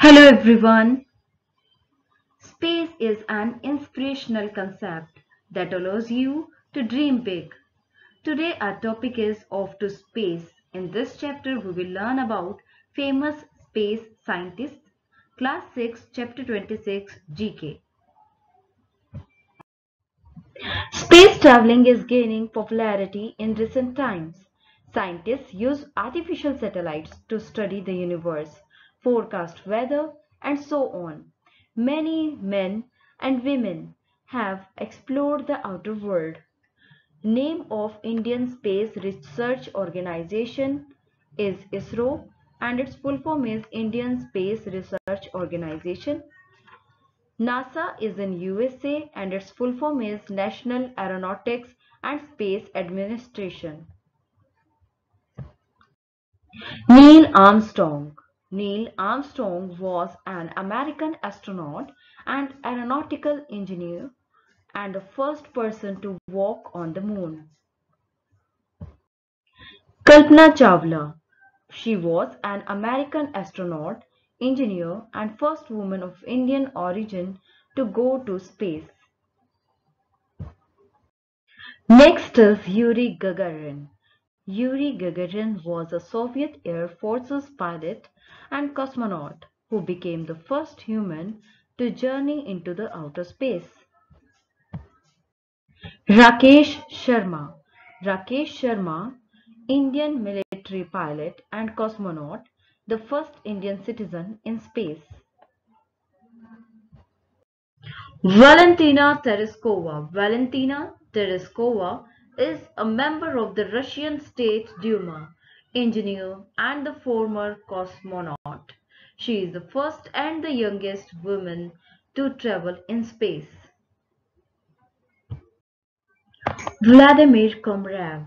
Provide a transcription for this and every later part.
Hello everyone. Space is an inspirational concept that allows you to dream big. Today our topic is Off to Space. In this chapter we will learn about famous space scientists. Class 6 Chapter 26 GK. Space traveling is gaining popularity in recent times. Scientists use artificial satellites to study the universe, forecast weather, and so on. Many men and women have explored the outer world. Name of Indian Space Research Organization is ISRO and its full form is Indian Space Research Organization. NASA is in USA and its full form is National Aeronautics and Space Administration. Neil Armstrong. Neil Armstrong was an American astronaut and aeronautical engineer and the first person to walk on the moon. Kalpana Chawla. She was an American astronaut, engineer and first woman of Indian origin to go to space. Next is Yuri Gagarin. Yuri Gagarin was a Soviet Air Force's pilot and cosmonaut who became the first human to journey into the outer space. Rakesh Sharma. Rakesh Sharma, Indian military pilot and cosmonaut, the first Indian citizen in space. Valentina Terescova. Valentina Terescova is a member of the Russian State Duma, engineer and the former cosmonaut. She is the first and the youngest woman to travel in space. Vladimir Komrev.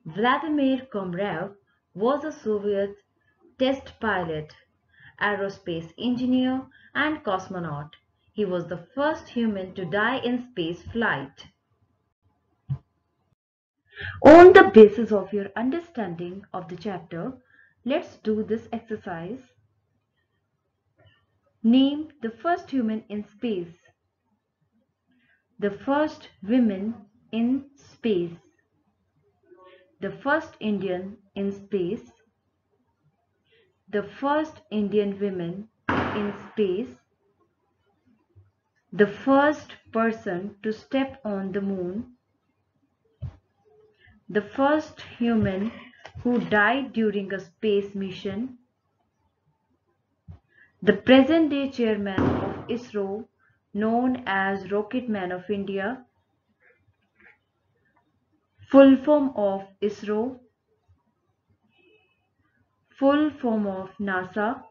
Vladimir Komrev was a Soviet test pilot, aerospace engineer and cosmonaut. He was the first human to die in space flight. On the basis of your understanding of the chapter, let's do this exercise. Name the first human in space. The first women in space. The first Indian in space. The first Indian women in space. The first person to step on the moon. The first human who died during a space mission. The present-day chairman of ISRO, known as Rocket Man of India. Full form of ISRO. Full form of NASA.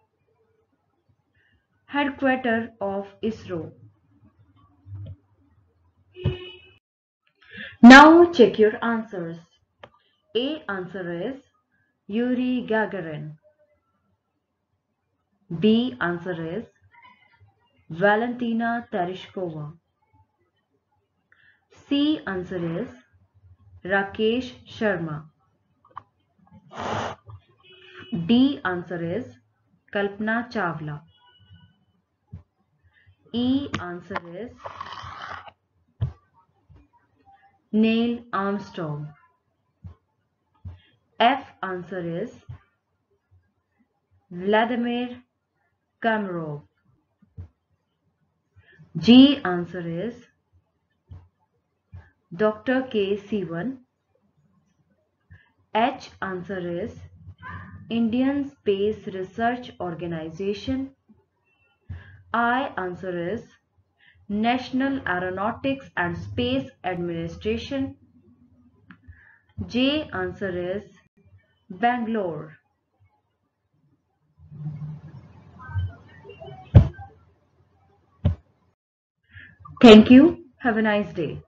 Headquarters of ISRO. Now check your answers. A answer is Yuri Gagarin. B answer is Valentina Tereshkova. C answer is Rakesh Sharma. D answer is Kalpana Chawla. E answer is Neil Armstrong. F answer is Vladimir Komrev. G answer is Dr. K. Sivan. H answer is Indian Space Research Organization. I answer is National Aeronautics and Space Administration. J answer is Bangalore. Thank you. Have a nice day.